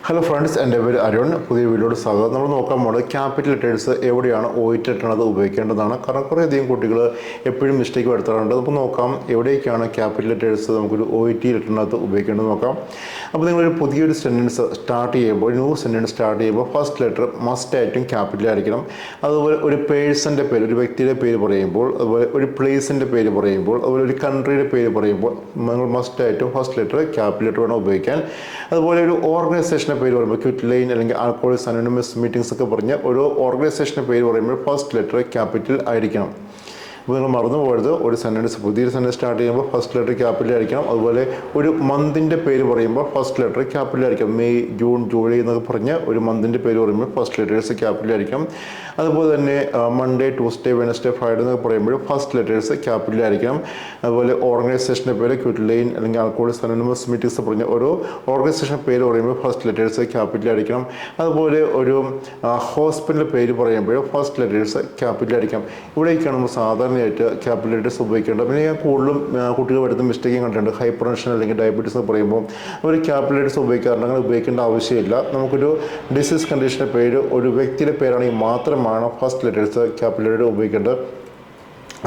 Hello friends, എൻ്റെ പേര് അരുൺ. പുതിയ വീഡിയോയുടെ സ്വാഗതം. നമ്മൾ നോക്കാൻ പോകുന്നത് ക്യാപിറ്റൽ ലെറ്റേഴ്സ് എവിടെയാണ് OIT ഇട്ടണത് ഉപയോഗിക്കേണ്ടതാണ്. കാരണം കുറേയധികം കുട്ടികൾ എപ്പോഴും മിസ്റ്റേക്ക് വരുത്താറുണ്ട്. നമുക്ക് നോക്കാം എവിടേക്കാണ് ക്യാപിറ്റൽ ലെറ്റേഴ്സ് നമുക്കൊരു OIT ഇട്ടണത് ഉപയോഗിക്കേണ്ടത് നോക്കാം. അപ്പോൾ നിങ്ങളൊരു പുതിയൊരു സെൻറ്റൻസ് സ്റ്റാർട്ട് ചെയ്യുമ്പോൾ, ന്യൂ സെൻറ്റൻസ് സ്റ്റാർട്ട് ചെയ്യുമ്പോൾ ഫസ്റ്റ് ലെറ്റർ മസ്റ്റായിട്ടും ക്യാപിറ്റലായിരിക്കണം. അതുപോലെ ഒരു പേഴ്സൻ്റെ പേര്, ഒരു വ്യക്തിയുടെ പേര് പറയുമ്പോൾ, അതുപോലെ ഒരു പ്ലേസിൻ്റെ പേര് പറയുമ്പോൾ, അതുപോലെ ഒരു കൺട്രിയുടെ പേര് പറയുമ്പോൾ നിങ്ങൾ മസ്റ്റായിട്ടും ഫസ്റ്റ് ലെറ്റർ ക്യാപിറ്റൽ ലെറ്റർ വേണം ഉപയോഗിക്കാൻ. അതുപോലെ ഒരു ഓർഗനൈസേഷൻ്റെ പേര് പറയുമ്പോൾ ക്വിറ്റ് ലൈൻ അല്ലെങ്കിൽ ആൽക്കോളിസ് അനോണിമസ് മീറ്റിംഗ്സ് ഒക്കെ പറഞ്ഞ ഓരോ ഓർഗനൈസേഷൻ്റെ പേര് പറയുമ്പോൾ ഫസ്റ്റ് ലെറ്റർ ക്യാപിറ്റൽ ആയിരിക്കണം. അപ്പോൾ നിങ്ങൾ മറന്നു പോകരുത്. ഒരു സെൻറ്റൻസ്, പുതിയൊരു സെൻറ്റൻസ് സ്റ്റാർട്ട് ചെയ്യുമ്പോൾ ഫസ്റ്റ് ലെറ്റർ ക്യാപിറ്റൽ ആയിരിക്കണം. അതുപോലെ ഒരു മന്തിൻ്റെ പേര് പറയുമ്പോൾ ഫസ്റ്റ് ലെറ്റർ ക്യാപിറ്റൽ ആയിരിക്കണം. മെയ്, ജൂൺ, ജൂലൈ എന്നൊക്കെ പറഞ്ഞ ഒരു മന്തിൻ്റെ പേര് പറയുമ്പോൾ ഫസ്റ്റ് ലെറ്റേഴ്സ് ക്യാപിറ്റൽ ആയിരിക്കണം. അതുപോലെ തന്നെ മൺഡേ, ട്യൂസ്ഡേ, വെനസ്ഡേ, ഫ്രൈഡേ എന്നൊക്കെ പറയുമ്പോൾ ഫസ്റ്റ് ലെറ്റേഴ്സ് ക്യാപിറ്റൽ ആയിരിക്കണം. അതുപോലെ ഓർഗനൈസേഷൻ്റെ പേര് ക്വിറ്റ് ലൈൻ അല്ലെങ്കിൽ ആൽക്കോളിസ് അനോണിമസ് മീറ്റിംഗ്സ് പറഞ്ഞ ഓരോ ഓർഗനൈസേഷൻ പേര് പറയുമ്പോൾ ഫസ്റ്റ് ലെറ്റേഴ്സ് ക്യാപിറ്റൽ ആയിരിക്കണം. അതുപോലെ ഒരു ഹോസ്പിറ്റലിൻ്റെ പേര് പറയുമ്പോൾ ഫസ്റ്റ് ലെറ്റേഴ്സ് ക്യാപിറ്റൽ ആയിരിക്കണം. ഇവിടേക്കാണ് നമ്മൾ സാധാരണയായിട്ട് ക്യാപിറ്റൽ ലെറ്റേഴ്സ് ഉപയോഗിക്കേണ്ടത്. പിന്നെ ഞാൻ കൂടുതലും കുട്ടികൾ വരുന്ന മിസ്റ്റേക്കും കണ്ടിട്ടുണ്ട്. ഹൈപ്പർ ടെൻഷൻ അല്ലെങ്കിൽ ഡയബറ്റീസ് എന്ന് പറയുമ്പോൾ അവർ ക്യാപിറ്റൽ ലെറ്റേഴ്സ് ഉപയോഗിക്കാറുണ്ട്. അങ്ങനെ ഉപയോഗിക്കേണ്ട ആവശ്യമില്ല. നമുക്കൊരു ഡിസീസ് കണ്ടീഷൻ്റെ പേര്, ഒരു വ്യക്തിയുടെ പേരാണെങ്കിൽ മാത്രമാണ് ഫസ്റ്റ് ലെറ്റേഴ്സ് ക്യാപിറ്റൽ ലെറ്റർ ഉപയോഗിക്കേണ്ടത്.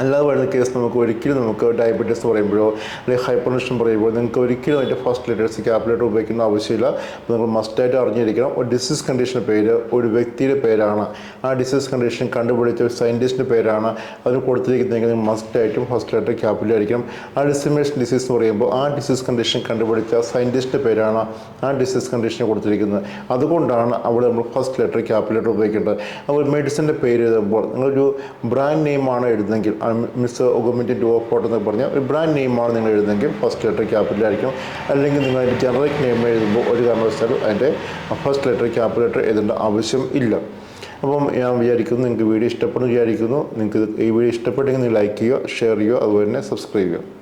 അല്ലാതെ വരുന്ന കേസ് നമുക്ക് ഡയബറ്റീസ് പറയുമ്പോഴോ അല്ലെങ്കിൽ ഹൈപ്പർ ടെൻഷൻ പറയുമ്പോൾ നിങ്ങൾക്ക് ഒരിക്കലും അതിൻ്റെ ഫസ്റ്റ് ലെറ്റേഴ്സ് ക്യാപിറ്റൽ ലെറ്റർ ഉപയോഗിക്കേണ്ട ആവശ്യമില്ല. അപ്പോൾ നിങ്ങൾ മസ്റ്റായിട്ട് അറിഞ്ഞിരിക്കണം. ഒരു ഡിസീസ് കണ്ടീഷൻ്റെ പേര് ഒരു വ്യക്തിയുടെ പേരാണ്, ആ ഡിസീസ് കണ്ടീഷൻ കണ്ടുപിടിച്ച ഒരു സയൻറ്റിസ്റ്റിൻ്റെ പേരാണ് അതിന് കൊടുത്തിരിക്കുന്നതെങ്കിൽ നിങ്ങൾ മസ്റ്റായിട്ടും ഫസ്റ്റ് ലെറ്റർ ക്യാപിറ്റൽ ആയിരിക്കണം. അൾസൈമേഴ്സ് ഡിസീസ് എന്ന് പറയുമ്പോൾ ആ ഡിസീസ് കണ്ടീഷൻ കണ്ടുപിടിച്ച സയൻറ്റിസ്റ്റിൻ്റെ പേരാണ് ആ ഡിസീസ് കണ്ടീഷനെ കൊടുത്തിരിക്കുന്നത്. അതുകൊണ്ടാണ് അവിടെ നമ്മൾ ഫസ്റ്റ് ലെറ്റർ ക്യാപിറ്റൽ ലെറ്റർ ഉപയോഗിക്കേണ്ടത്. അതുപോലെ മെഡിസിൻ്റെ പേര് എഴുതുമ്പോൾ നിങ്ങളൊരു ബ്രാൻഡ് നെയിമാണ് എഴുതുന്നതെങ്കിൽ, മിസ് ഒഗമെൻറ്റിൻ ഡുവോഫോർട്ട് എന്നൊക്കെ പറഞ്ഞാൽ ഒരു ബ്രാൻഡ് നെയിമാണ് നിങ്ങൾ എഴുതുന്നെങ്കിൽ ഫസ്റ്റ് ലെറ്റർ ക്യാപിറ്റൽ ആയിരിക്കും. അല്ലെങ്കിൽ നിങ്ങൾ അതിൻ്റെ ജനറിക് നെയിം എഴുതുമ്പോൾ ഒരു കാരണവശാലും അതിൻ്റെ ഫസ്റ്റ് ലെറ്റർ ക്യാപിറ്റൽ ലെറ്റർ എഴുതേണ്ട ആവശ്യം ഇല്ല. അപ്പം ഞാൻ വിചാരിക്കുന്നു നിങ്ങൾക്ക് വീഡിയോ ഇഷ്ടപ്പെടുന്നു വിചാരിക്കുന്നു. നിങ്ങൾക്ക് ഈ വീഡിയോ ഇഷ്ടപ്പെട്ടെങ്കിൽ നിങ്ങൾ ലൈക്ക് ചെയ്യുക, ഷെയർ ചെയ്യുക, അതുപോലെ തന്നെ സബ്സ്ക്രൈബ് ചെയ്യുക.